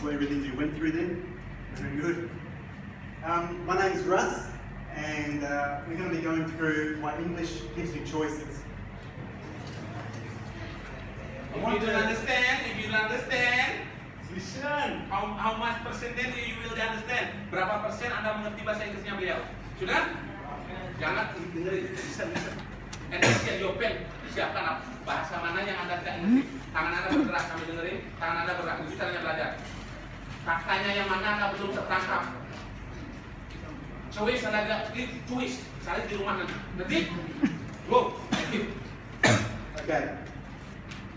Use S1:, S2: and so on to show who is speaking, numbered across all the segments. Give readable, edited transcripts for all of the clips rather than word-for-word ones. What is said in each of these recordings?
S1: for everything you went through then. Very good. My name's Russ, and we're going to be going through why English gives you choices.
S2: If you don't understand, listen. How much percentage you will understand? Berapa persen Anda mengerti bahasa Inggrisnya beliau? Sudah? Jangan dengerin, listen. And then your pen, siapkan bahasa mana yang Anda tidak mengerti. Tangan Anda bergerak sambil dengerin, tangan Anda bergerak. Itu caranya belajar. Katanya yang mana Anda belum tertangkap. Choice Anda agak klik choice. Cari di rumah nanti. Nanti? Go. Thank you.
S1: Okay.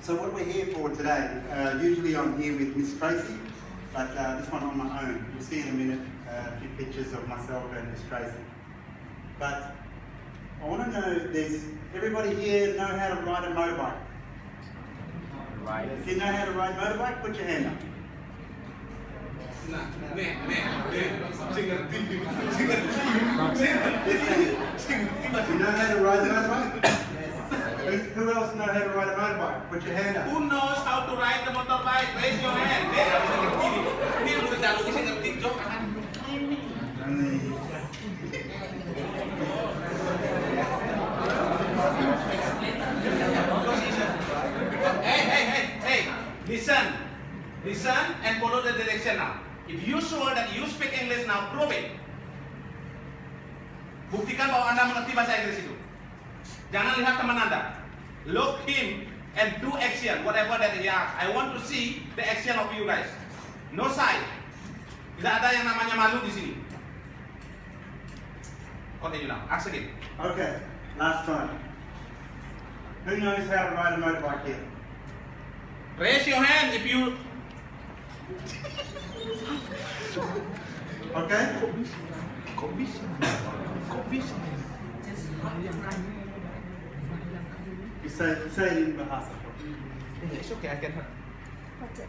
S1: So what we're here for today, usually I'm here with Miss Tracy, but this one on my own. You'll see in a minute a few pictures of myself and Miss Tracy. But I want to know, everybody here know how to ride a motorbike?
S3: Right.
S1: If you know how to ride a motorbike, put your hand up. You know how to ride the motorbike? Who else know how to ride a motorbike? Put your hand up.
S2: Who knows how to ride the motorbike? Raise your hand. Ini udah tahu bisa ngerti jok kan? Hey. Listen and follow the direction now. If you sure that you speak English now, prove it. Buktikan bahwa Anda mengerti bahasa Inggris itu. Jangan lihat teman Anda. Look him and do action, whatever that he asks. I want to see the action of you guys. No side. Tidak ada yang namanya malu di sini. Continue now. Ask again.
S1: Okay, last time. Who knows how to ride a motorbike here?
S2: Raise your hand if you.
S1: Okay? You say it in Bahasa.
S2: It's okay, I can help.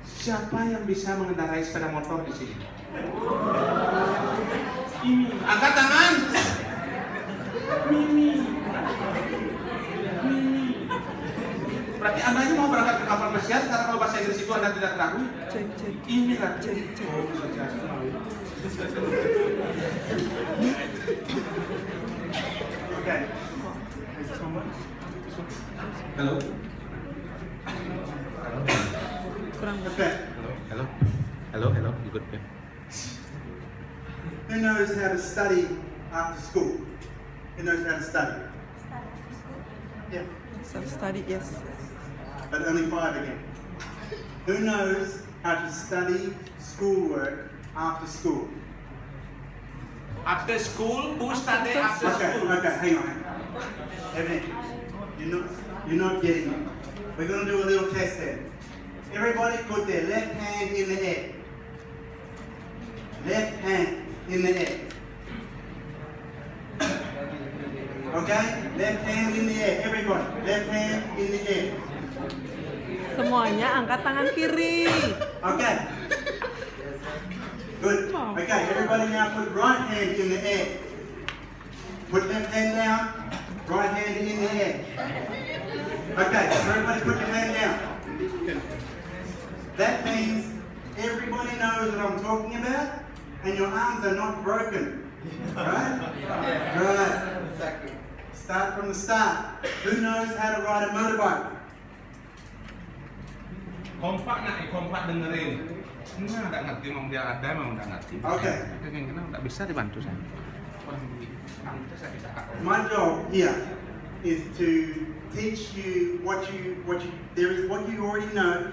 S2: Siapa yang bisa mengendarai sepeda motor di sini? Mimi. Angkat tangan. Mimi. Berarti Anda ini mau berangkat ke kapal pesiar karena kalau bahasa Inggris itu Anda tidak tahu. Ini lah.
S1: Okay.
S3: Hello.
S1: Okay.
S3: Hello. You good? Yeah.
S1: Who knows how to study after school? Who knows how to study? Yeah.
S4: Self-study, yes.
S1: But only 5 again. Who knows how to study schoolwork after school?
S2: After school, who study after school?
S1: Okay, hang on. Evan, you're not getting it. We're going to do a little test then. Everybody put their left hand in the air. Left hand in the air. Okay? Left hand in the air. Everybody. Left hand in the air.
S4: Semuanya angkat tangan kiri.
S1: Okay. Good. Okay, everybody now put right hand in the air. Put left hand down. Right hand in the air. Okay, everybody put your hand down. That means everybody knows what I'm talking about and your arms are not broken. Right? Right. Start from the start. Who knows how to ride a motorbike?
S2: Kompak dengerin. Nggak ngerti, memang dia ada, memang nggak ngerti.
S1: Okay.
S2: Karena nggak bisa dibantu saya.
S1: My job here is to teach you what you already know.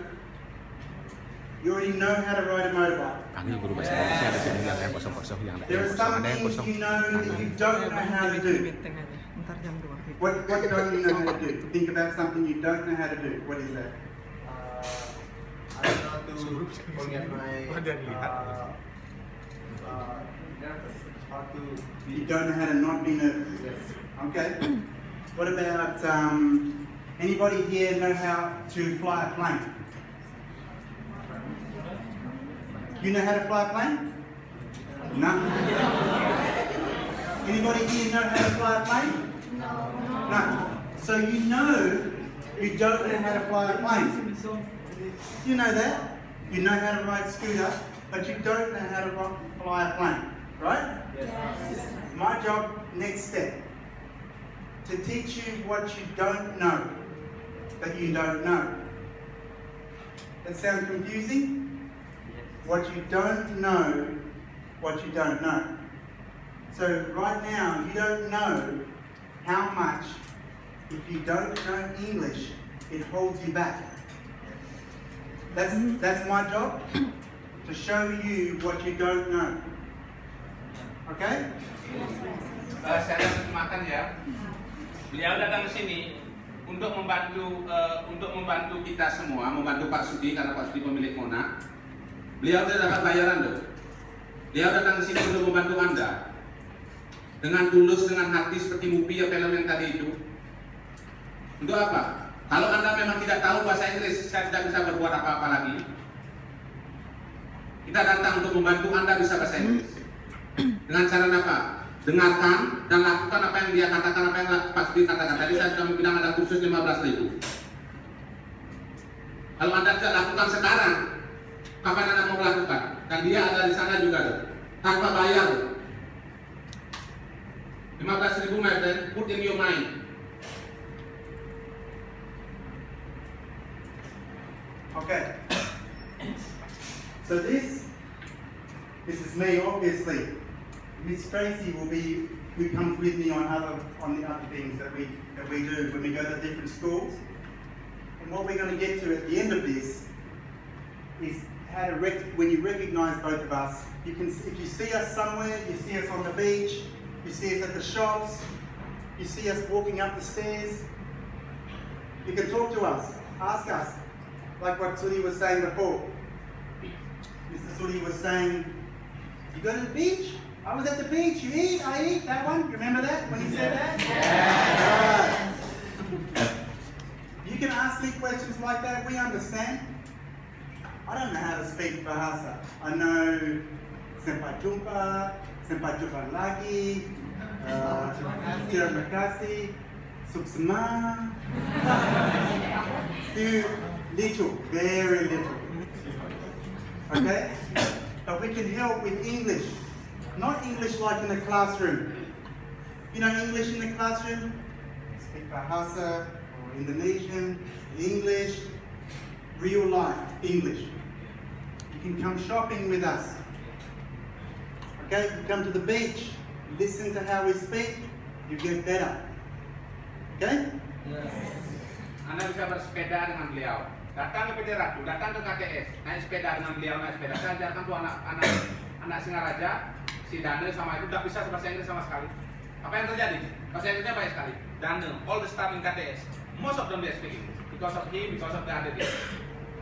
S1: You already know how to ride a motorbike.
S3: Panggil guru bahasa Indonesia ada sini yang kosong-kosong yang
S1: There are some things you know that you don't know how to do.
S4: Ntar jam 2.
S1: What don't you know how to do? Think about something you don't know how to do. What is that?
S5: I don't know to forget my nervous. How to
S1: You don't know how to not be nervous.
S5: yes.
S1: Okay. What about anybody here know how to fly a plane? You know how to fly a plane? No. Anybody here know how to fly a plane? No. So you know you don't know how to fly a plane. You know that? You know how to ride scooter, but you don't know how to fly a plane, right?
S5: Yes.
S1: My job, next step, to teach you what you don't know, that you don't know. That sound confusing? What you don't know, what you don't know. So right now, you don't know how much, if you don't know English, it holds you back. That's my job, to show you what you don't know. Okay?
S2: Saya terjemahkan ya. Beliau datang ke sini untuk membantu kita semua, membantu Pak Sudi karena Pak Sudi pemilik Monarch. Beliau tidak dapat bayaran loh. Beliau datang ke sini untuk membantu Anda dengan tulus, dengan hati seperti movie ya, film yang tadi itu. Untuk apa? Kalau Anda memang tidak tahu bahasa Inggris, saya tidak bisa berbuat apa-apa lagi. Kita datang untuk membantu Anda bisa bahasa Inggris. Dengan cara apa? Dengarkan dan lakukan apa yang dia katakan, apa yang Pak Sudi katakan. Tadi saya sudah bilang ada kursus 15.000. Kalau Anda tidak lakukan sekarang, kapan Anda mau melakukan? Dan dia ada di sana juga loh, tanpa bayar. 15.000 my friend, put in your mind.
S1: Okay. So this is me, obviously. Miss Tracy will come with me on the other things that we do when we go to different schools. And what we're going to get to at the end of this is how to when you recognise both of us. If you see us somewhere, you see us on the beach, you see us at the shops, you see us walking up the stairs, you can talk to us, ask us. Like what Sudi was saying before. Mr. Sudi was saying, you go to the beach? I was at the beach, you eat, I eat, that one? Remember that, when he said that? Yeah. You can ask me questions like that, we understand. I don't know how to speak Bahasa. I know Sampai Jumpa lagi, Terima kasih, Suksema. Little, very little. Okay? But we can help with English. Not English like in the classroom. You know English in the classroom? Speak Bahasa or Indonesian, English, real life English. You can come shopping with us. Okay? You come to the beach, listen to how we speak, you get better. Okay?
S2: Yes. Anda bisa bersepeda dengan beliau. Datang ke PD Ratu, datang ke KTS, naik sepeda dengan beliau, naik sepeda. Saya ajarkan tuh anak Singaraja, si Daniel sama itu tidak bisa bahasa Inggris sama sekali. Apa yang terjadi? Bahasa Inggrisnya baik sekali. Daniel, all the staff in KTS, most of them they speak English because of him, because of the other thing.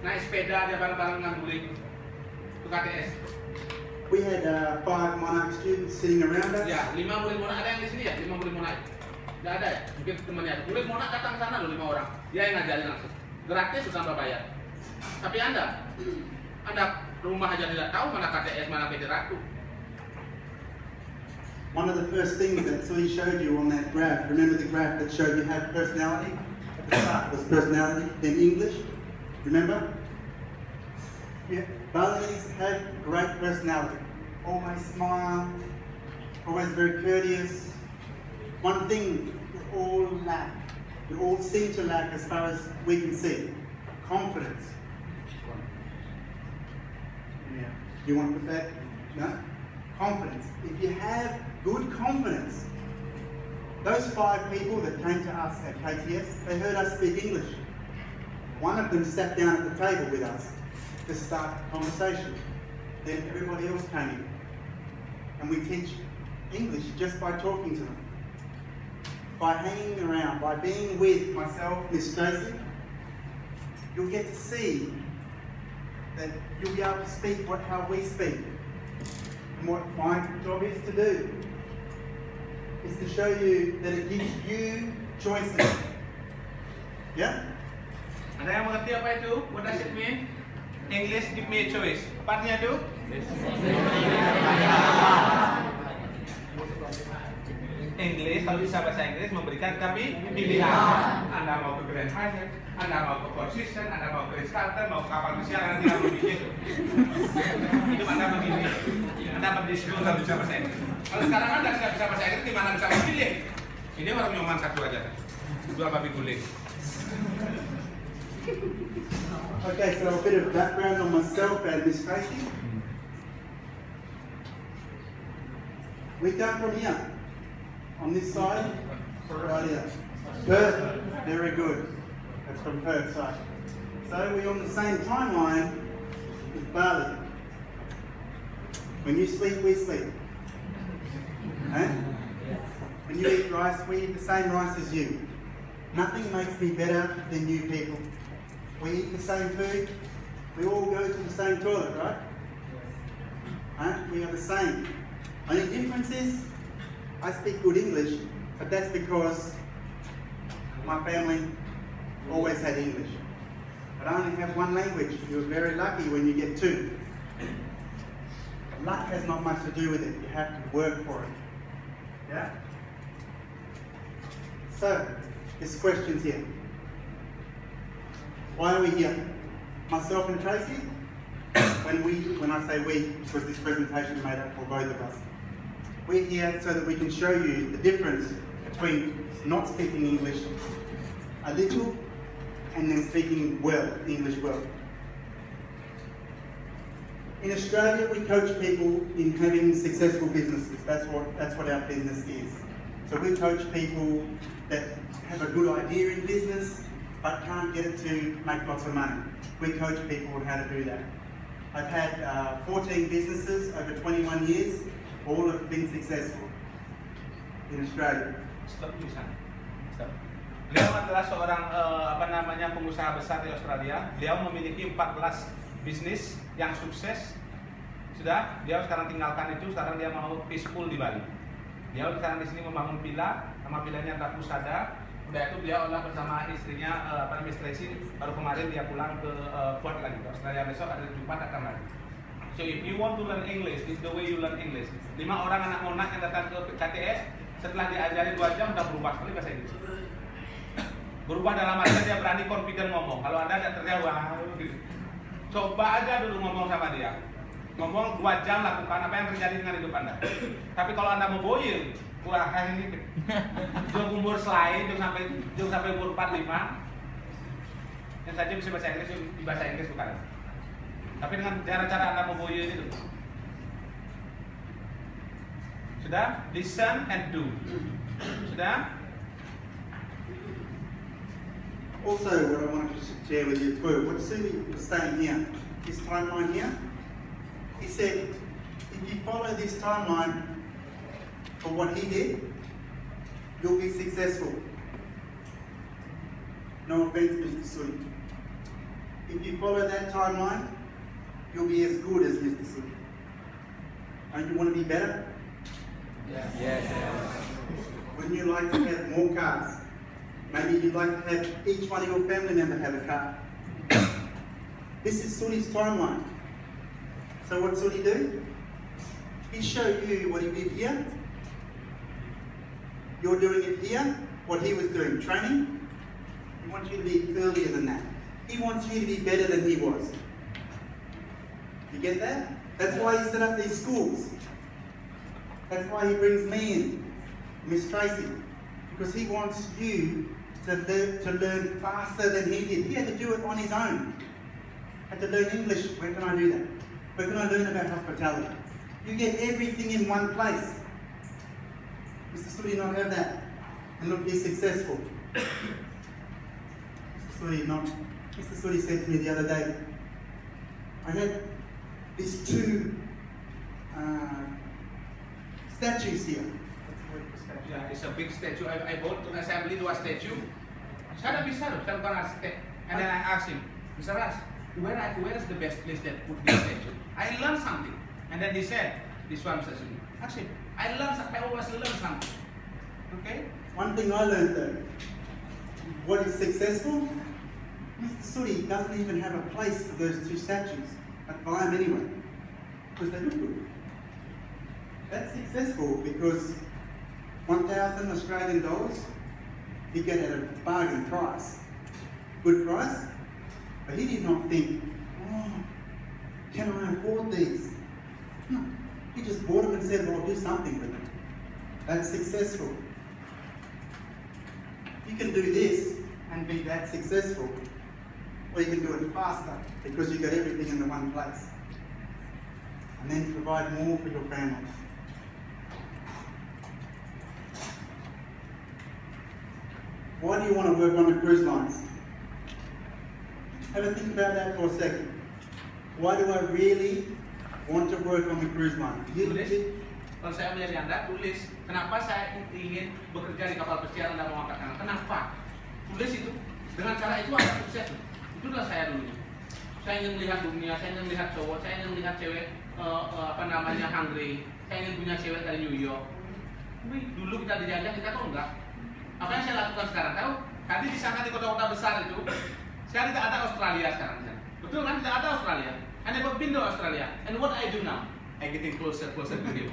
S2: Naik sepeda dia bareng-bareng dengan guling ke KTS.
S1: We had 5 Monarch students sitting around us.
S2: Ya, 5 murid Monarch ada yang di sini ya, 5 murid Monarch. Tidak ada ya? Mungkin temannya. Murid Monarch datang ke sana loh 5 orang. Dia yang ngajarin langsung. Gratis tanpa bayar. Tapi Anda rumah aja tidak tahu mana KTS, mana PD Ratu.
S1: One of the first things that Sui showed you on that graph, remember the graph that showed you have personality? At the start was personality, then English. Remember? Yeah. Balis have great personality. Always smile, always very courteous. One thing you all lack, you all seem to lack as far as we can see, confidence. Yeah. Do you want to put that? No? Confidence. If you have good confidence, those 5 people that came to us at KTS, they heard us speak English. One of them sat down at the table with us to start a conversation. Then everybody else came in. And we teach English just by talking to them. By hanging around, by being with myself, Miss Tracy, you'll get to see that you'll be able to speak how we speak. And what my job is to do is to show you that it gives you choices. Yeah?
S2: Ada yang mengerti apa itu? What does it mean? English give me a choice. Apa artinya itu? English kalau bisa bahasa Inggris memberikan kami pilihan. Anda mau ke Grand Hyatt, Anda mau ke Four Seasons, Anda mau ke Ritz-Carlton, mau ke kapal pesiar, nanti tinggal memilih itu. Itu Anda memilih. Anda berdiskusi nggak bisa bahasa Inggris. Kalau sekarang Anda nggak bisa bahasa Inggris, di mana bisa memilih? Ini warung nyoman satu aja, jual babi guling.
S1: Okay, so a bit of background on myself and Miss Tracy. We come from here, on this side, right here. Perth, very good. That's from Perth side. So we're on the same timeline as Bali. When you sleep, we sleep. Eh? When you eat rice, we eat the same rice as you. Nothing makes me better than you people. We eat the same food. We all go to the same toilet, right? We are the same. Only difference is, I speak good English, but that's because my family always had English. But I only have one language. You're very lucky when you get two. Luck has not much to do with it. You have to work for it. Yeah? So, there's questions here. Why are we here? Myself and Tracy, when I say we, because this presentation is made up for both of us. We're here so that we can show you the difference between not speaking English a little and then speaking well, English well. In Australia, we coach people in having successful businesses. That's what our business is. So we coach people that have a good idea in business but can't get it to make lots of money. We coach people on how to do that. I've had 14 businesses over 21 years. All have been successful in Australia.
S2: Stop di sana. Stop. Beliau adalah seorang pengusaha besar di Australia. Beliau memiliki 14 bisnis yang sukses. Sudah, dia sekarang tinggalkan itu. Sekarang dia mau peaceful di Bali. Dia sekarang di sini membangun villa, nama villanya adalah Pusada. Udah itu beliau bersama istrinya Miss Tracy. Baru kemarin dia pulang ke Perth lagi ke Australia. Besok ada Jumat akan lagi. So if you want to learn English, this is the way you learn English. 5 orang anak Monarch yang datang ke KTS, setelah diajari 2 jam udah berubah sekali bahasa Inggris. Berubah dalam artian dia berani confident ngomong. Kalau Anda tidak terjawab, gitu. Coba aja dulu ngomong sama dia. Ngomong 2 jam lakukan apa yang terjadi dengan hidup Anda. Tapi kalau Anda mau boil, wah ini jauh umur selain jauh sampai umur 45 yang saja bisa bahasa Inggris di bahasa Inggris bukan. Tapi dengan cara-cara Anda mau boil itu. Sudah? Listen and do. Sudah?
S1: Also, what I wanted to share with you too, what Sumi was saying here, this timeline here, he said, if you follow this timeline for what he did, you'll be successful. No offense, Mr. Sumi. If you follow that timeline, you'll be as good as Mr. Sumi. Don't you want to be better?
S3: Yes.
S1: Wouldn't you like to have more cars? Maybe you'd like to have each one of your family members have a car. This is Suni's timeline. So what Suni do? He showed you what he did here. You're doing it here, what he was doing, training. He wants you to be earlier than that. He wants you to be better than he was. You get that? That's why he set up these schools. That's why he brings me in, Miss Tracy, because he wants you to learn faster than he did. He had to do it on his own. Had to learn English. Where can I do that? Where can I learn about hospitality? You get everything in one place. Mr. Sudi not have that, and look, he's successful. Mr. Sudi said to me the other day, I had these 2 statues here.
S2: Yeah, it's a big statue. I bought to assembly 2 statue. Sana bisa loh, saya bukan arsitek. And then I asked him, Mr. Ras, where is the best place that put this statue? I learned something. And then he said, this one says, ask him, I always learn something. Okay?
S1: One thing I learned though, what is successful, Mr. Sudi doesn't even have a place for those 2 statues. I buy them anyway, because they look good. That's successful because 1,000 Australian dollars, you get at a bargain price. Good price. But he did not think, oh, can I afford these? No. He just bought them and said, well, I'll do something with them. That's successful. You can do this and be that successful. Or you can do it faster because you got everything in the one place. And then provide more for your family. Why do you want to work on the cruise lines? Have a think about that for a second. Why do I really want to work on the cruise line?
S2: Tulis, kalau saya menjadi Anda, tulis kenapa saya ingin bekerja di kapal pesiar Anda mau angkat tangan. Kenapa? Tulis itu, dengan cara itu Anda sukses. Itulah saya dulu. Saya ingin melihat dunia, saya ingin melihat cowok, saya ingin melihat cewek hungry. Saya ingin punya cewek dari New York. Dulu kita dijajah, kita kok enggak. Apa yang saya lakukan sekarang? Tahu? Tadi di sana di kota-kota besar itu, saya tidak ada Australia sekarang. Betul kan? Tidak ada Australia. I never been to Australia. And what I do now? I getting closer to him.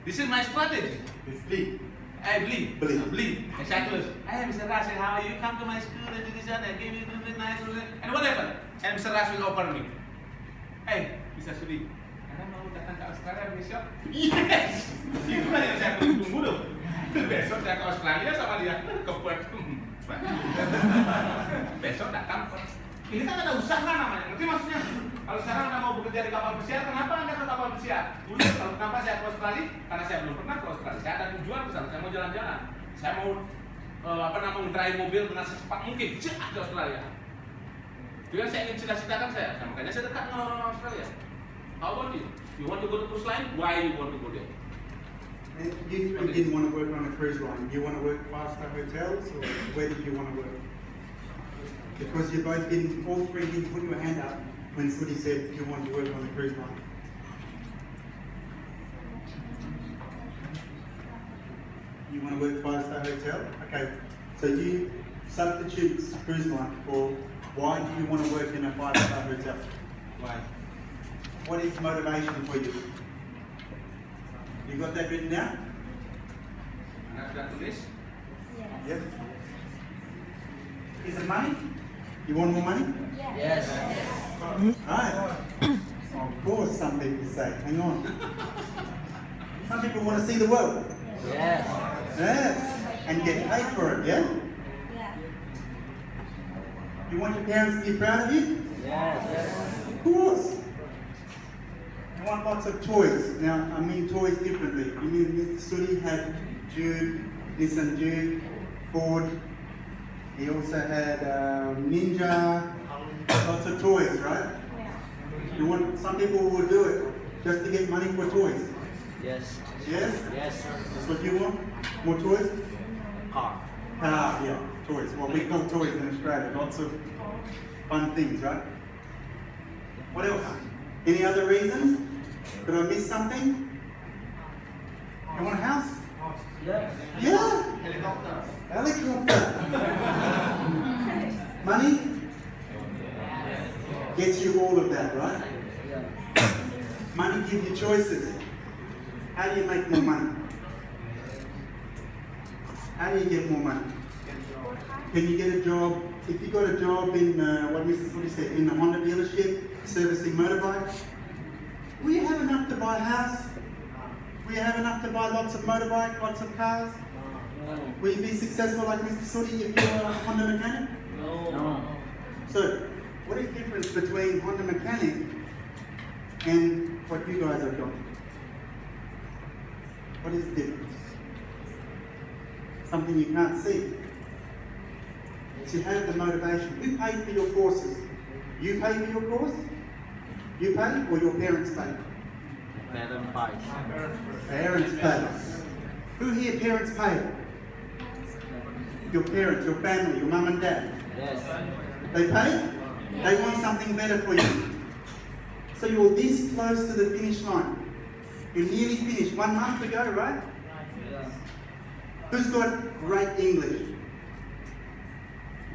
S2: This is my strategy.
S1: It's big.
S2: I believe.
S1: Believe.
S2: And saya close. Hey, Mr. Rash, how are you? Come to my school and do this and I give you a nice. And what happened? And Mr. Rash will offer me. Hey, Mr. Sudi, Anda mau datang ke Australia besok? Yes! Itulah yang saya tunggu dong. Besok saya ke Australia sama dia ke Perth. Besok datang. Ini kan ada usaha namanya. Ngerti maksudnya? Kalau sekarang Anda mau bekerja di kapal pesiar, kenapa Anda ke kapal pesiar? Dulu kalau kenapa saya ke Australia? Karena saya belum pernah ke Australia. Saya ada tujuan ke sana. Saya mau jalan-jalan. Saya mau drive mobil dengan secepat mungkin ke Australia. Itu yang saya ingin cita-citakan saya. Makanya saya dekat dengan orang Australia. How about you? You want to go to cruise line? Why you want to go there?
S1: And you three didn't want to work on a cruise line. You want to work five-star hotels, or where did you want to work? Because you both didn't, all three didn't put your hand up when Sudi said you want to work on the cruise line. You want to work five-star hotel? Okay, so you substitute cruise line for why do you want to work in a five-star hotel? Why? What is motivation for you? You got that written down?
S2: Anda sudah tulis?
S1: Yep. Is it money? You want more money?
S3: Yes.
S1: Right. Of course, some people say, hang on. Some people want to see the world.
S3: Yes.
S1: Yes. And get paid for it, yeah? You want your parents to be proud of you?
S3: Yes.
S1: Of course. You want lots of toys. Now, I mean toys differently. You mean Mr. Sudi had Jude, Nissan Jude, Ford. He also had Ninja, lots of toys, right? You want, some people will do it just to get money for toys.
S3: Yes.
S1: Yes?
S3: Yes.
S1: That's what you want? More toys?
S3: Car.
S1: Yeah, toys. What we call toys in Australia. Lots of fun things, right? What else? Any other reasons? Did I miss something? You want a house?
S3: Yes.
S1: Yeah.
S5: Helicopter.
S1: Helicopter. Money? Gets you all of that, right? Money gives you choices. How do you make more money? How do you get more money? Can you get a job? If you got a job in, what Mrs. Woody said, in a Honda dealership, servicing motorbikes, will you have enough to buy a house? Will you have enough to buy lots of motorbikes, lots of cars? Will you be successful like Mr. Sudi if you're a Honda mechanic?
S3: No.
S1: So, what is the difference between Honda mechanic and what you guys have done? What is the difference? Something you can't see. So you have the motivation. Who paid for your courses? You pay for your course? You pay or your parents pay?
S3: Parent price.
S1: Parents pay. Who here parents pay? Your parents, your family, your mum and dad.
S3: Yes.
S1: They pay? They want something better for you. So you're this close to the finish line. You're nearly finished. 1 month ago, right?
S3: Yes.
S1: Who's got great English?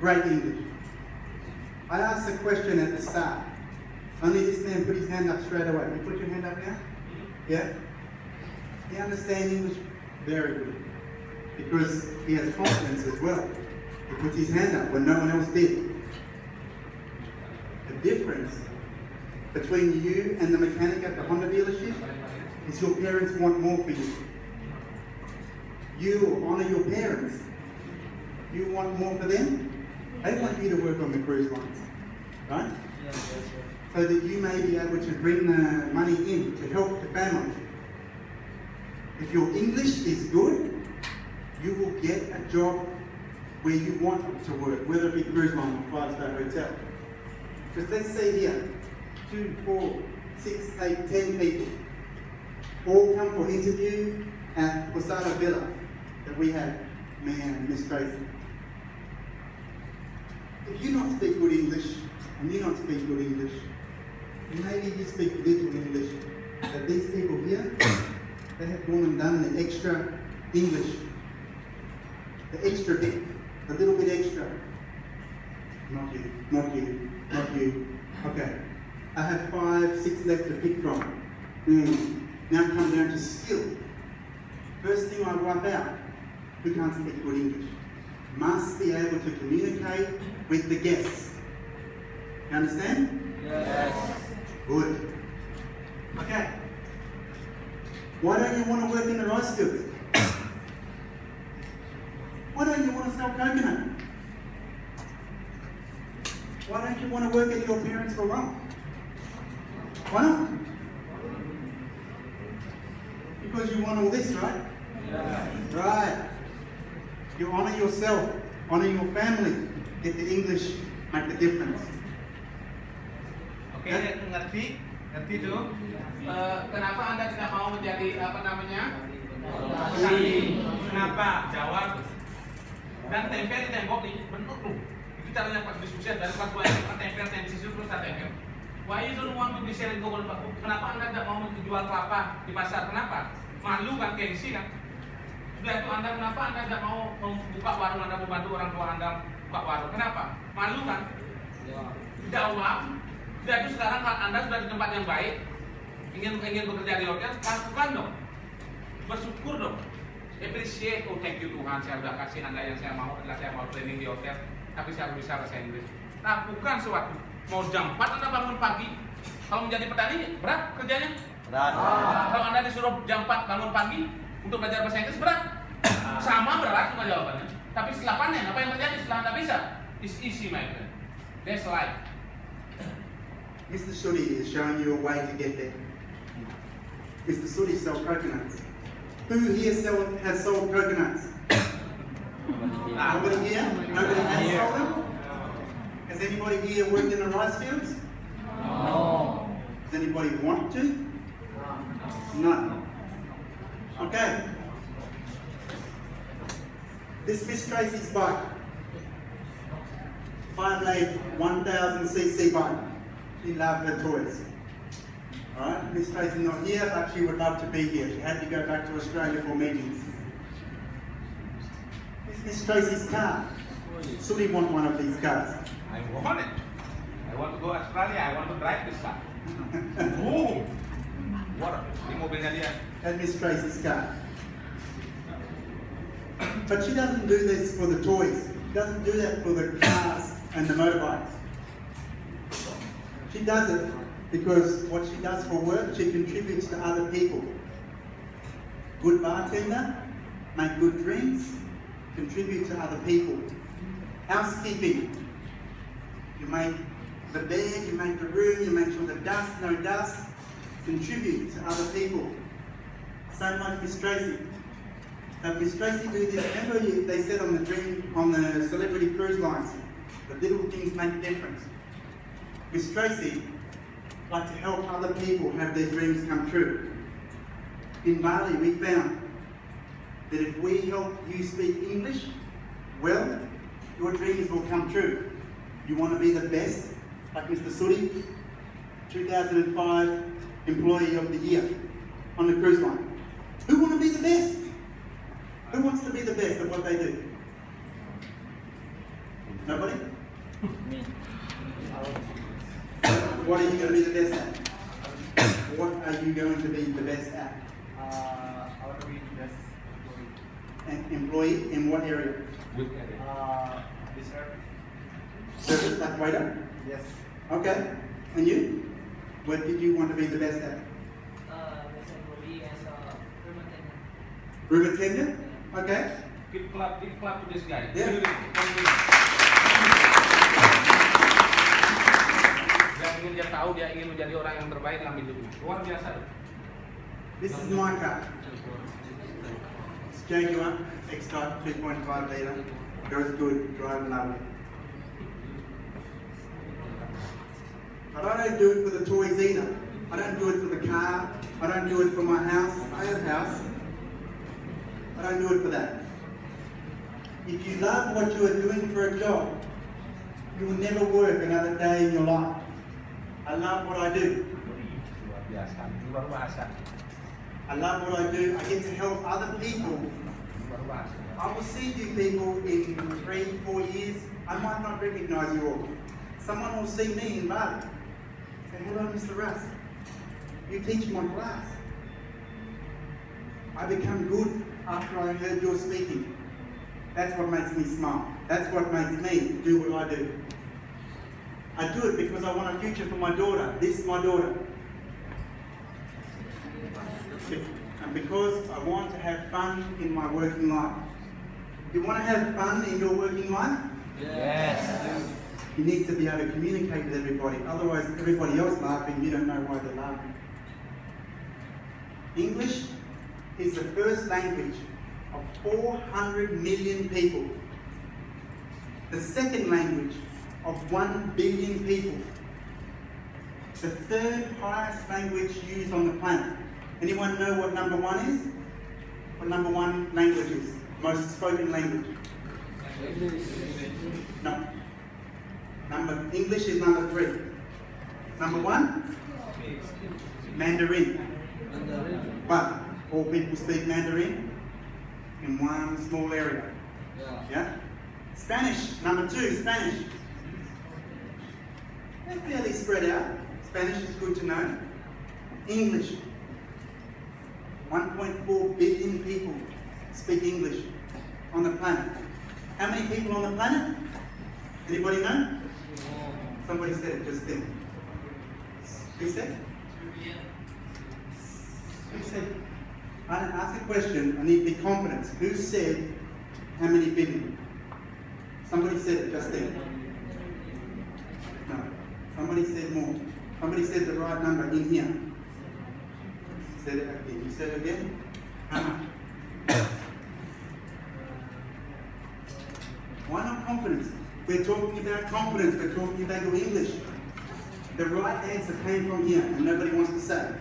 S1: Great English. I asked a question at the start. Only this man put his hand up straight away. You put your hand up now? Yeah? You understand English? Very good. because he has confidence as well. He puts his hand up when no one else did. The difference between you and the mechanic at the Honda dealership is your parents want more for you. You honour your parents. You want more for them. They want you to work on the cruise lines, right? So that you may be able to bring the money in to help the family. If your English is good, you will get a job where you want to work, whether it be cruise line or 5-star hotel. Because let's say here, 2, 4, 6, 8, 10 people all come for interview at Posada Villa that we have, me and Miss Tracy. If you not speak good English, and you not speak good English, and maybe you speak little English, but these people here, they have gone and done the extra English, the extra bit, a little bit extra. Not you, not you, not you. Okay, I have 5, 6 left to pick from. Now come down to skill. First thing I wipe out, who can't speak good English? Must be able to communicate with the guests. You understand?
S3: Yes.
S1: Good. Okay. Why don't you want to work in the rice fields? Why don't you want to sell coconut? Why don't you want to work at your parents' salon? Why not? Because you want all this, right?
S3: Yes.
S1: Right. You honor yourself, honor your family. Get the English, make the difference.
S2: Oke, ngerti? Ngerti tuh? Kenapa Anda tidak mau menjadi apa namanya? Petani. Kenapa? Jawab. Dan tempel di tembok nih, bener tuh. Kita tanya pas diskusi dari pas gue tempel sisi terus ada tempel. Why you don't want to be selling coconut? Kenapa Anda tidak mau menjual kelapa di pasar? Kenapa? Malu kan, gengsi kan? Sudah itu Anda kenapa Anda tidak mau membuka warung, Anda membantu orang tua Anda buka warung? Kenapa? Malu kan? Jawab. Sudah itu sekarang Anda sudah di tempat yang baik, ingin bekerja di hotel, lakukan dong. Bersyukur dong. Appreciate, oh thank you Tuhan, saya sudah kasih Anda yang saya mau, adalah saya mau training di hotel, tapi saya harus bisa bahasa Inggris. Lakukan sesuatu. Mau jam 4 Anda bangun pagi, kalau menjadi petani berat kerjanya.
S3: Berat.
S2: Kalau Anda disuruh jam 4 bangun pagi untuk belajar bahasa Inggris berat. Sama berat cuma jawabannya. Tapi setelah panen, apa yang terjadi setelah Anda bisa? It's easy my friend. That's life.
S1: Mr. Suri is showing you a way to get there. Mr. Suri sells coconuts. Who here has sold coconuts? Nobody here? Nobody has sold them? Has anybody here worked in the rice fields?
S3: No.
S1: Does anybody want to? No. Okay. This Miss Tracy's bike. 5-lane 1000cc bike. She loved her toys. Alright, Miss Tracy's not here, but she would love to be here. She had to go back to Australia for meetings. This is Miss Tracy's car. Sully want one of these cars.
S2: I want it. I want to go Australia. I want to drive this car. Boom. What? Ini mobilnya dia.
S1: That's Miss Tracy's car. But she doesn't do this for the toys. She doesn't do that for the cars and the motorbikes. She does it because what she does for work, she contributes to other people. Good bartender, make good drinks, contribute to other people. Housekeeping, you make the bed, you make the room, you make sure the dust, no dust, contribute to other people. Same like Miss Tracy. Now Miss Tracy do this, remember they said on the celebrity cruise lines, the little things make a difference. Miss Tracy like to help other people have their dreams come true. In Bali we found that if we help you speak English well, your dreams will come true. You want to be the best, like Mr. Suri, 2005 Employee of the Year on the cruise line. Who want to be the best? Who wants to be the best at what they do? Nobody?
S3: Me.
S1: What are you going to be the best at? What are you going to be the best at?
S5: I want to be the best employee.
S1: an employee in what area?
S2: Good.
S5: Dessert.
S1: Service, like waiter?
S5: Yes.
S1: Okay. And you? What did you want to be the best at?
S3: Recently as a permanent.
S1: Room attendant? Okay.
S2: Give clap to this guy.
S1: Yeah.
S2: Dia ingin dia tahu, dia ingin menjadi orang yang terbaik dalam hidupnya. Luar biasa.
S1: This is my car. It's Jaguar X-Type 2.5 litre. Goes good, driving lovely. But I don't do it for the toys either. I don't do it for the car. I don't do it for my house. I have a house. I don't do it for that. If you love what you are doing for a job, you will never work another day in your life. I love what I do.
S2: Luar biasa. Luar biasa.
S1: I love what I do. I get to help other people.
S2: Luar biasa.
S1: I will see you people in 3-4 years. I might not recognize you all. Someone will see me in Bali. Say, hello, Mr. Russ. You teach my class. I become good after I heard your speaking. That's what makes me smile. That's what makes me do what I do. I do it because I want a future for my daughter. This is my daughter. And because I want to have fun in my working life. You want to have fun in your working life?
S3: Yes.
S1: You need to be able to communicate with everybody. Otherwise, everybody else laughing, you don't know why they're laughing. English is the first language of 400 million people. The second language of 1 billion people. The third highest language used on the planet. Anyone know what number 1 is? What number 1 language is? Most spoken language? No. English is number 3. Number 1? Mandarin. But all people speak Mandarin in one small area. Yeah? Spanish, number 2, Spanish. They're fairly spread out. Spanish is good to know. English. 1.4 billion people speak English on the planet. How many people on the planet? Anybody know? Somebody said it just then. Who said? Who said? I didn't ask a question, I need to be confident. Who said how many billion? Somebody said it just then. No. Somebody said more. Somebody said the right number in here. Said it again. You said it again? How much? Why not confidence? We're talking about confidence. We're talking about your English. The right answer came from here, and nobody wants to say it.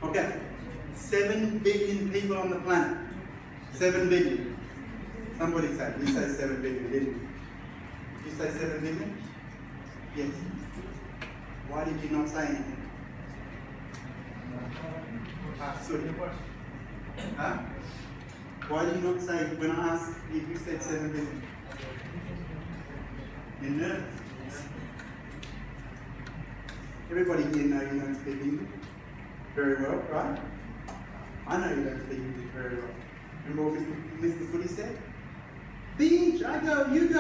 S1: Okay. 7 billion people on the planet. 7 billion. Somebody said, you say 7 billion, didn't you? You say 7 billion? Yes. Why did you not say anything? Sorry. Huh? Why did you not say when I asked if you said 7 billion? You're nervous. Everybody here know you don't speak English very well, right? I know you don't speak English very well. Remember what Mr. Footy said? Beach, I go, you eat, I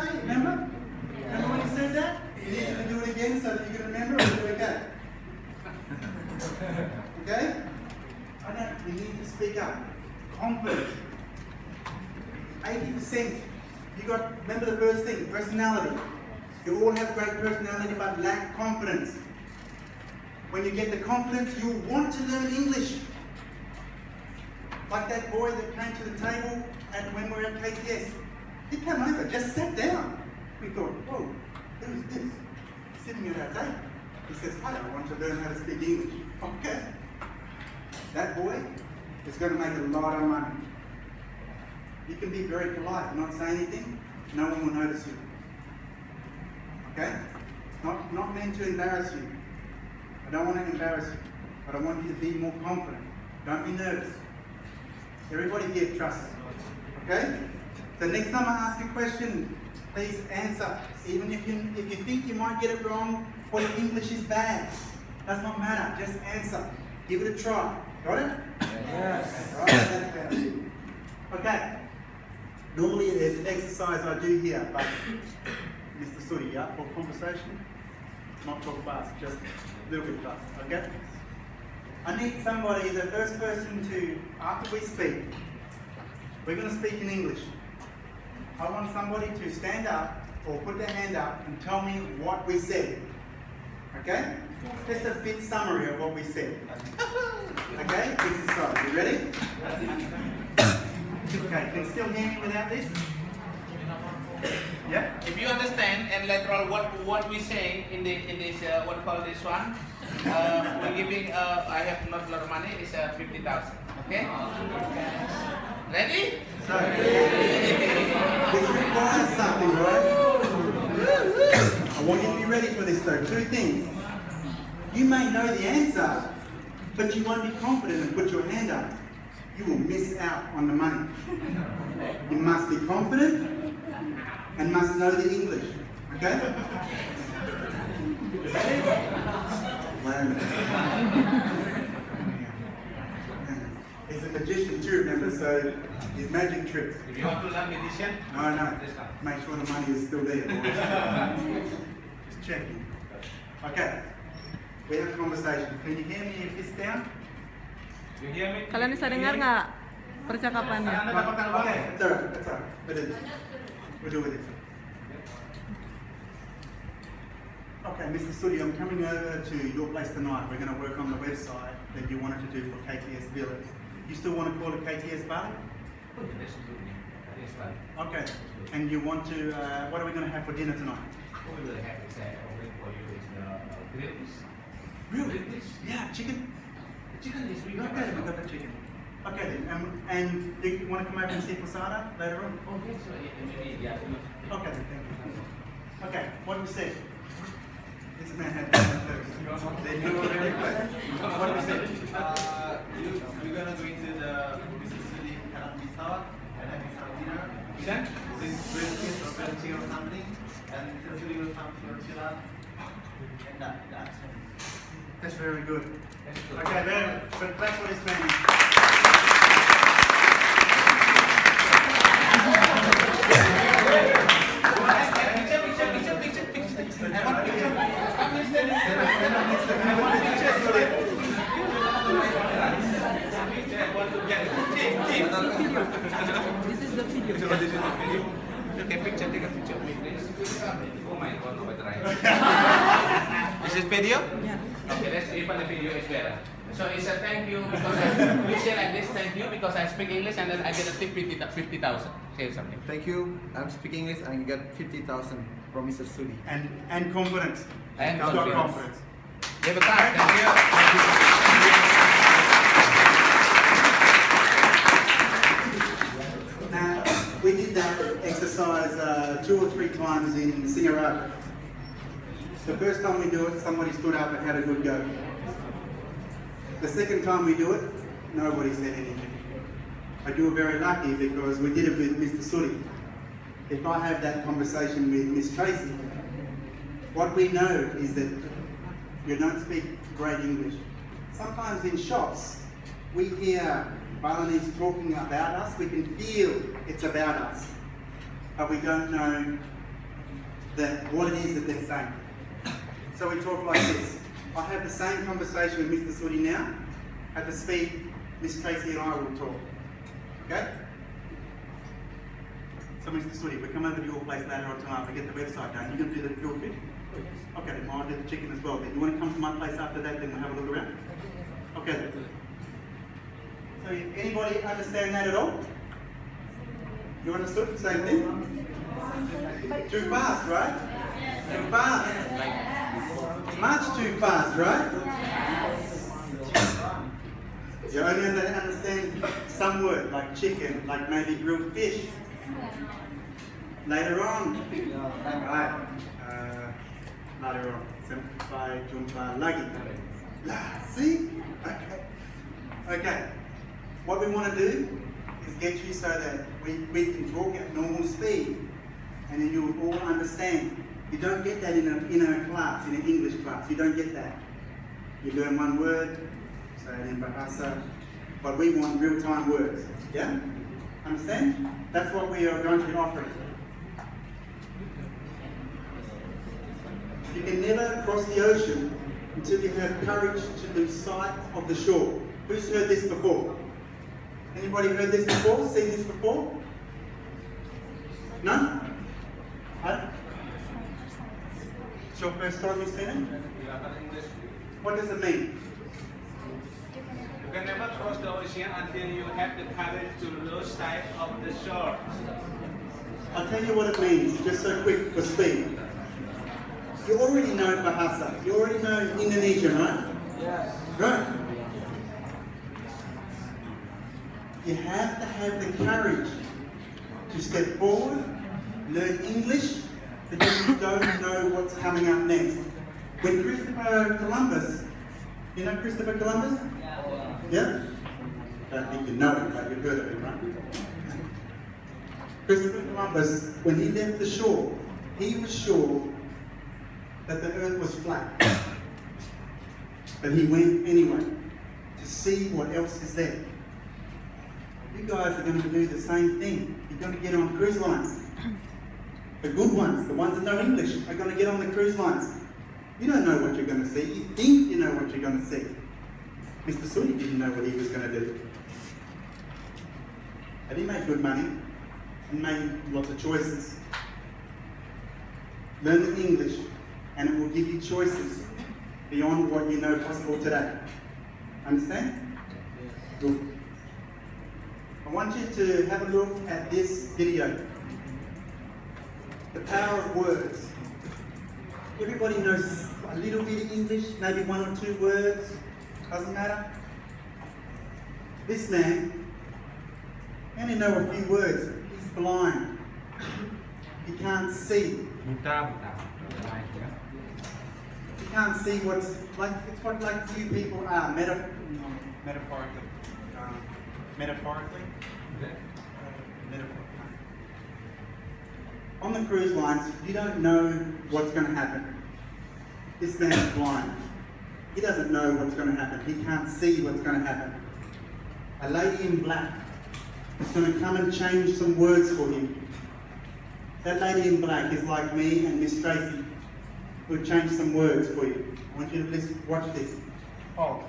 S1: eat. Remember? Remember when he said that? You need to do it again so that you can remember or do it okay? Okay? We need to speak up. Confidence. 80%. Remember the first thing, personality. You all have great personality but lack confidence. When you get the confidence, you want to learn English. Like that boy that came to the table when we were at KTS. He came over, just sat down. We thought, whoa, who's this? Sitting at our table. He says, I want to learn how to speak English. Okay. That boy is going to make a lot of money. You can be very polite, not say anything, no one will notice you. Okay? Not meant to embarrass you. I don't want to embarrass you, but I want you to be more confident. Don't be nervous. Everybody here trusts. Okay? So next time I ask a question, please answer. Even if you think you might get it wrong or your English is bad, does not matter. Just answer. Give it a try. Got it? Yes. All right. Okay. Normally there's an exercise I do here, but Mr. Suri, yeah, for conversation, not talk fast, just a little bit fast, okay? I need somebody, the first person to, after we speak, we're going to speak in English. I want somebody to stand up or put their hand up and tell me what we said, okay? Just a bit summary of what we said. Okay, exercise, you ready? Okay, can you still hear me without this? Yeah?
S2: If you understand and lateral what we say in this what call this one, we're giving I have not a lot of money. It's 50,000. Okay? Ready?
S1: This requires something, right? I want you to be ready for this though. Two things. You may know the answer, but you won't be confident and put your hand up. You will miss out on the money. You must be confident and must know the English. Okay? He's a magician too, remember, so his magic tricks.
S2: If you want to learn magician,
S1: No. Make sure the money is still there, boys. Just checking. Okay. We have a conversation. Can you hear me if it's down?
S2: you hear me?
S4: Kalian bisa dengar nggak percakapannya?
S2: Anda dapatkan uang?
S1: Okay, it's alright, that's alright. We'll do with it. Okay, Mr. Sudi, I'm coming over to your place tonight. We're going to work on the website that you wanted to do for KTS Villas. You still want to call it KTS Bali? Okay. And you want to, what are we going to have for dinner tonight? Really? Yeah, chicken?
S2: Chicken is we
S1: Okay, we got the chicken. Okay then, and you want to come over and see Posada later on?
S2: Okay, so maybe yeah.
S1: Okay then, thank you. Okay, what do we say? This man had first. Then you were very quick. What do we say?
S5: We're gonna go into the city kind of resort and have some dinner.
S2: Then?
S5: This brisket or veggie or something, and usually will come to chill out. And that's it.
S1: That's very good. Okay, then, but that's what it's meant.
S4: This is the video.
S2: Take a picture of me, please. Oh my God, no better. Is this video?
S4: Yeah.
S2: Okay, let's even the video is better. So it's a thank you because we say like this, thank you because I speak English and then I get a tip 50,000. Say something.
S5: Thank you. I'm speaking English and get 50,000 from Mr. Sudi.
S1: And confidence.
S2: And
S1: I've got
S2: confidence.
S1: confidence.
S2: Give a clap, thank you.
S1: Now, we did that exercise 2 or 3 times in Singaraga. The first time we do it, somebody stood up and had a good go. The second time we do it, nobody said anything. But you were very lucky because we did it with Mr. Suri. If I have that conversation with Miss Tracy, what we know is that you don't speak great English. Sometimes in shops, we hear Balinese talking about us, we can feel it's about us, but we don't know what it is that they're saying. So we talk like this. I have the same conversation with Mr. Suri now. At the speed, Miss Tracy and I will talk. Okay? So Mr. Suri, we come over to your place later on tonight, we get the website done. You're going to do the grilled fish? Okay, then I'll do the chicken as well. Then you want to come to my place after that, then we'll have a look around? Okay. So anybody understand that at all? You understood? Same thing? Too fast, right? Too fast. Much too fast, right? You only understand some word, like chicken, like maybe grilled fish. Later on, right? Later on, sampai jumpa lagi. See? Okay. Okay. What we want to do is get you so that we can talk at normal speed, and then you will all understand. You don't get that in a class, in an English class. You don't get that. You learn one word, and in Bahasa, but we want real-time words. Yeah? Understand? That's what we are going to be offering. You can never cross the ocean until you have courage to lose sight of the shore. Who's heard this before? Anybody heard this before? Seen this before? No? Huh? It's your first time you've seen it? What does it mean?
S5: You can never cross the ocean until you have the courage to lose sight of the shore.
S1: I'll tell you what it means, just so quick for speed. You already know Bahasa. You already know Indonesian, right?
S3: Yes.
S1: Right. You have to have the courage to step forward, learn English, because you don't know what's coming up next. When Christopher Columbus, you know Christopher Columbus? Yeah? Don't think you know him, but you've heard of him, right? Christopher Columbus, when he left the shore, he was sure that the earth was flat. But he went anyway to see what else is there. You guys are going to do the same thing. You're going to get on cruise lines. The good ones, the ones that know English, are going to get on the cruise lines. You don't know what you're going to see. You think you know what you're going to see. Mr. Suli didn't know what he was going to do. But he made good money and made lots of choices. Learn the English and it will give you choices beyond what you know possible today. Understand? Good. I want you to have a look at this video. The power of words. Everybody knows a little bit of English, maybe one or two words, doesn't matter. This man, he only know a few words. He's blind. He can't see. He can't see what's like. It's what like you people are metaphorically. Metaphorically. On the cruise lines, you don't know what's going to happen. This man's blind. He doesn't know what's going to happen. He can't see what's going to happen. A lady in black is going to come and change some words for him. That lady in black is like me and Miss Tracy, who changed some words for you. I want you to listen, watch this. Oh,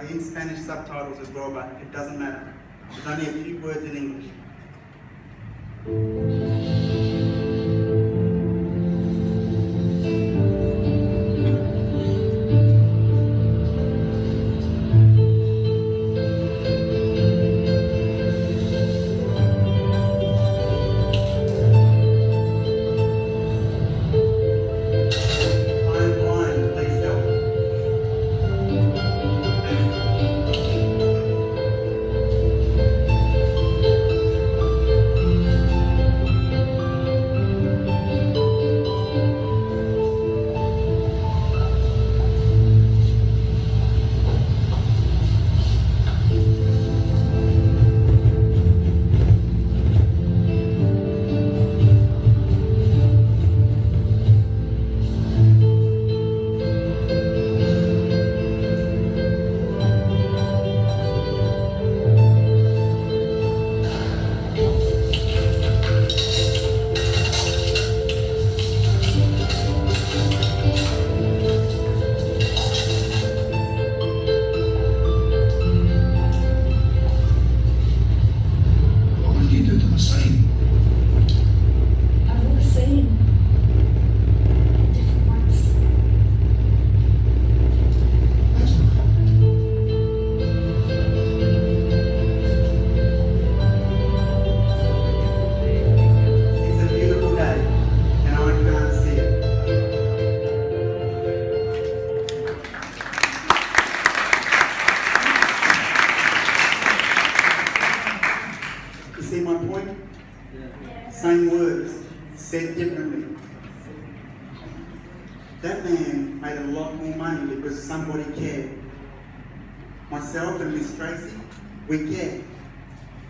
S1: in Spanish subtitles as well, but it doesn't matter. There's only a few words in English. Same words, said differently. That man made a lot more money because somebody cared. Myself and Miss Tracy, we care.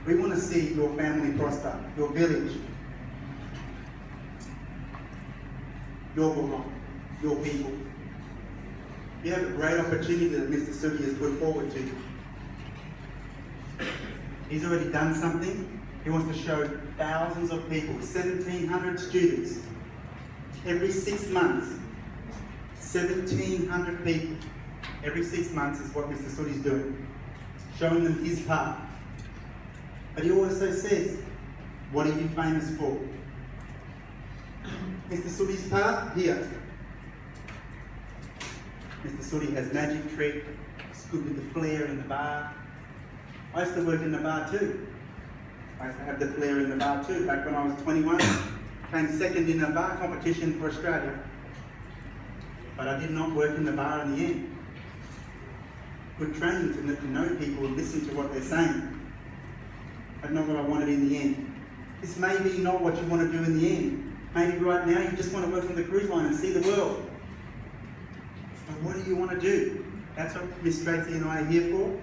S1: We want to see your family prosper, your village, your belong, your people. You have a great opportunity that Mr. Suki has put forward to you. He's already done something. He wants to show thousands of people, 1,700 students, every 6 months. 1,700 people every 6 months is what Mr. Sooty's doing, showing them his part. But he also says, what are you famous for? Mr. Sooty's part, here. Mr. Sooty has magic trick, it's good with the flair in the bar. I used to work in the bar too. I used to have the flair in the bar too, back when I was 21. Came second in a bar competition for Australia. But I did not work in the bar in the end. Good training to know people and listen to what they're saying. But not what I wanted in the end. This may be not what you want to do in the end. Maybe right now you just want to work on the cruise line and see the world. But what do you want to do? That's what Miss Tracy and I are here for.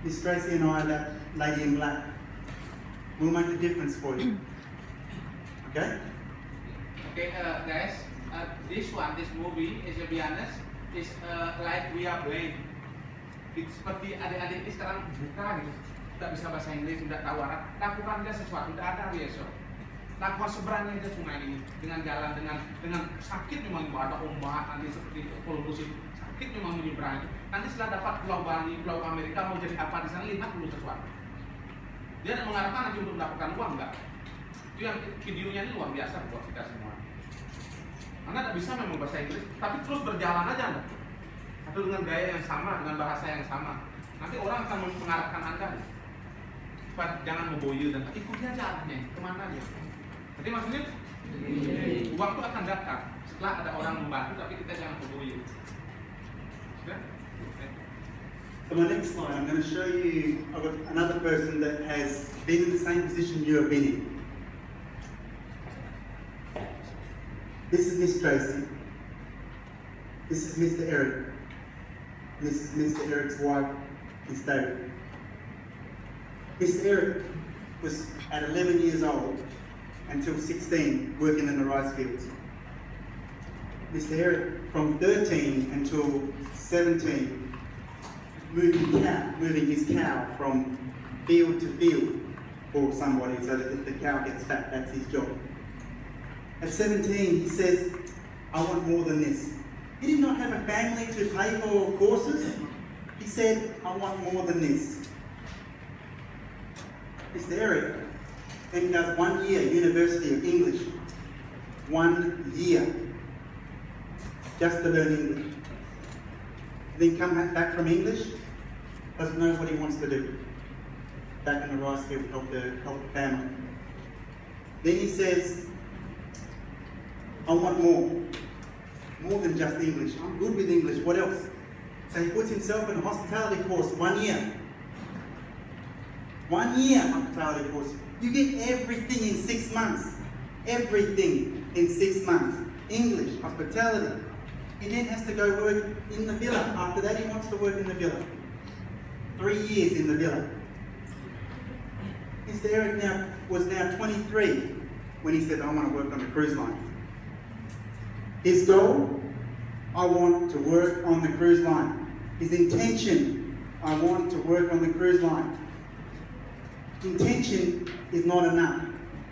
S1: Miss Tracy and I are that lady in black. We'll make a difference for you. Okay?
S2: Okay, guys, this movie, is to be honest, is like we are blind. Seperti adik-adik ini sekarang buka gitu, tidak bisa bahasa Inggris, tidak tahu Arab. Lakukan dia sesuatu, tidak ada besok. Lakukan seberangnya aja sungai ini dengan jalan dengan sakit memang ada ombak nanti seperti polusi sakit memang menyeberangi. Nanti setelah dapat Pulau Bali, Pulau Amerika mau jadi apa di sana, lihat dulu sesuatu. Dia tidak mengharapkan nanti untuk mendapatkan uang, enggak. Itu yang videonya ini luar biasa buat kita semua. Anda tidak bisa memang bahasa Inggris, tapi terus berjalan aja Anda. Atau dengan gaya yang sama, dengan bahasa yang sama. Nanti orang akan mengharapkan Anda. Jangan memboyu dan ikuti aja arahnya, kemana dia. Jadi maksudnya, uang itu akan datang setelah ada orang membantu, tapi kita jangan memboyu. Sudah?
S1: So my next slide, I'm going to show you I've got another person that has been in the same position you have been in. This is Miss Tracy. This is Mr. Eric. This is Mr. Eric's wife, Miss David. Mr. Eric was at 11 years old until 16 working in the rice fields. Mr. Eric from 13 until 17 moving his cow from field to field for somebody so that the cow gets fat. That's his job. At 17 he says, I want more than this. He did not have a family to pay for courses. He said, I want more than this. Mr. Eric then does 1 year University of English. 1 year. Just to learn English. Then come back from English, doesn't know what he wants to do. Back in the rice field, help the family. Then he says, I want more than just English. I'm good with English, what else? So he puts himself in a hospitality course, 1 year. 1 year hospitality course. You get everything in 6 months. Everything in 6 months. English, hospitality. He then has to go work in the villa. After that he wants to work in the villa. 3 years in the villa. Mr. Eric was now 23 when he said, I want to work on a cruise line. His goal, I want to work on the cruise line. His intention, I want to work on the cruise line. Intention is not enough.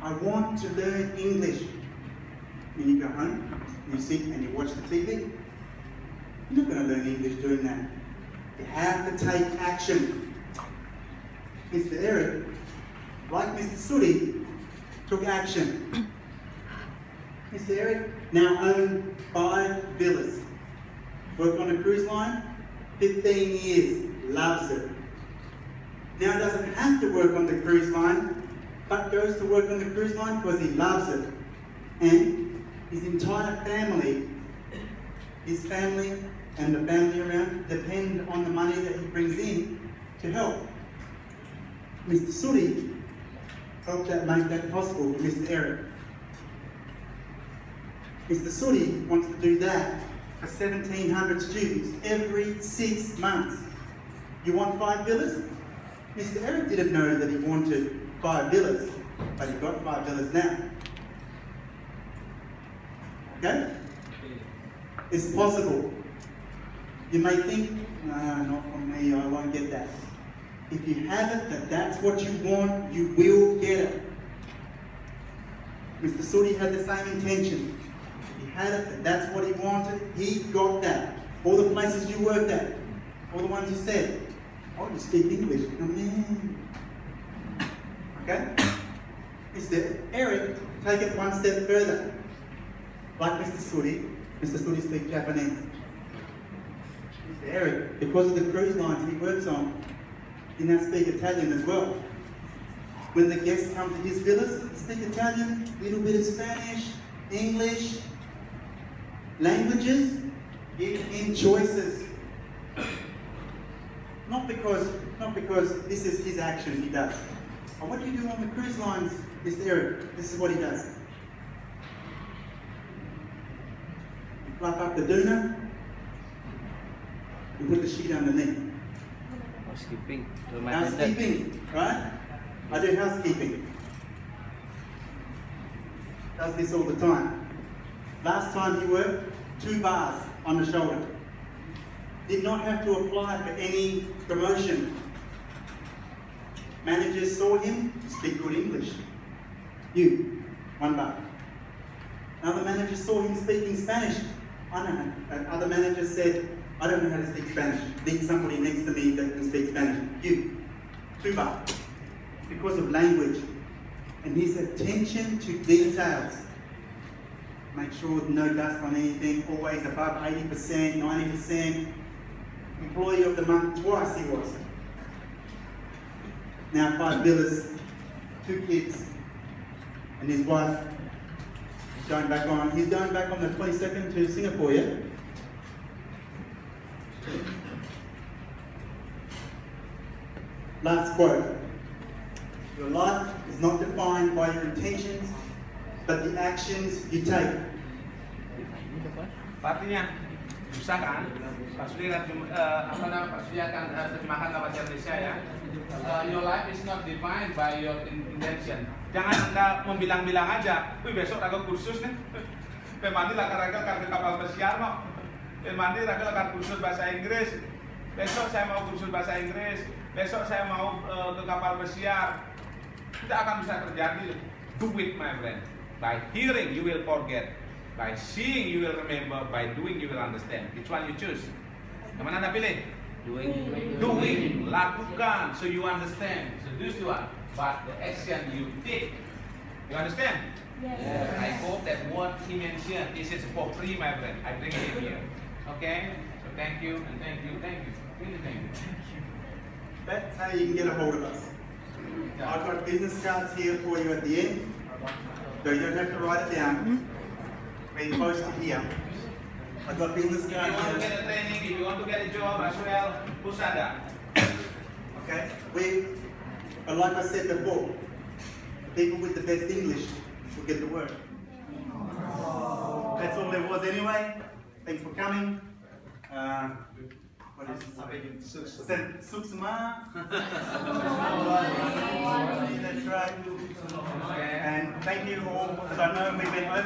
S1: I want to learn English. When you go home, you sit and you watch the TV, you're not going to learn English doing that. You have to take action. Mr. Eric, like Mr. Sooty, took action. Mr. Eric now owns 5 villas. Worked on a cruise line, 15 years, loves it. Now doesn't have to work on the cruise line, but goes to work on the cruise line because he loves it. And his entire family, his family and the family around, depend on the money that he brings in to help. Mr. Sooty helped make that possible for Mr. Eric. Mr. Sooty wants to do that for 1,700 students every 6 months. You want 5 villas? Mr. Eric didn't know that he wanted 5 villas, but he got 5 villas now. Okay? It's possible. You may think, no, not from me, I won't get that. If you have it, that that's what you want, you will get it. Mr. Suri had the same intention. If he had it, that that's what he wanted, he got that. All the places you worked at, all the ones you said, oh, you speak English. Oh, man. Okay? Mr. Eric, take it one step further. Like Mr. Suri speaks Japanese. Mr. Eric, because of the cruise lines he works on, he now speaks Italian as well. When the guests come to his villas, he speaks Italian, a little bit of Spanish, English, languages. Give him choices. Not because this is his action he does. But what do you do on the cruise lines, Mr. Eric? This is what he does. You fluff up the doona, you put the sheet underneath.
S3: Housekeeping.
S1: Housekeeping, right? I do housekeeping. Does this all the time. Last time he worked, 2 bars on the shoulder. Did not have to apply for any promotion. Managers saw him, speak good English. You, 1 bar. Another manager saw him speaking Spanish. I don't know. Other managers said, I don't know how to speak Spanish. Need somebody next to me that can speak Spanish. You, 2 bar. Because of language. And his attention to details. Make sure no dust on anything, always above 80%, 90%. Employee of the month twice he was. Now 5 villas, 2 kids, and his wife is going back on. He's going back on the 22nd to Singapore, yeah? Last quote. Your life is not defined by your intentions, but the actions you take.
S2: Artinya, susah kan? Pak Suri Pak Suri akan terjemahkan dalam bahasa Indonesia ya. Your life is not defined by your intention. Jangan Anda membilang-bilang aja, wih besok raga kursus nih. Pemandi raga karena kapal pesiar no. Pemandi raga kursus bahasa Inggris. Besok saya mau kursus bahasa Inggris. Besok saya mau ke kapal pesiar. Tidak akan bisa terjadi. Do it, my friend. By hearing you will forget. By seeing you will remember. By doing you will understand. Which one you choose? Yang mana Anda pilih? Doing. Lakukan so you understand. So this one. But the action you take. You understand?
S6: Yes.
S2: I hope that what he mentioned, this is for free, my friend. I bring it here. Okay? So thank you and thank you, thank you. Really thank you.
S1: That's how you can get a hold of us. I've got business cards here for you at the end, so you don't have to write it down. We're close to here. I've got business
S2: If you
S1: cards
S2: want to
S1: here.
S2: get a training, if you want to get a job as well, who's ada?
S1: Okay? But like I said before, people with the best English will get the work. That's all there was anyway. Thanks for coming. What is it? Suksma. That's right. And thank you all. So I know we went over.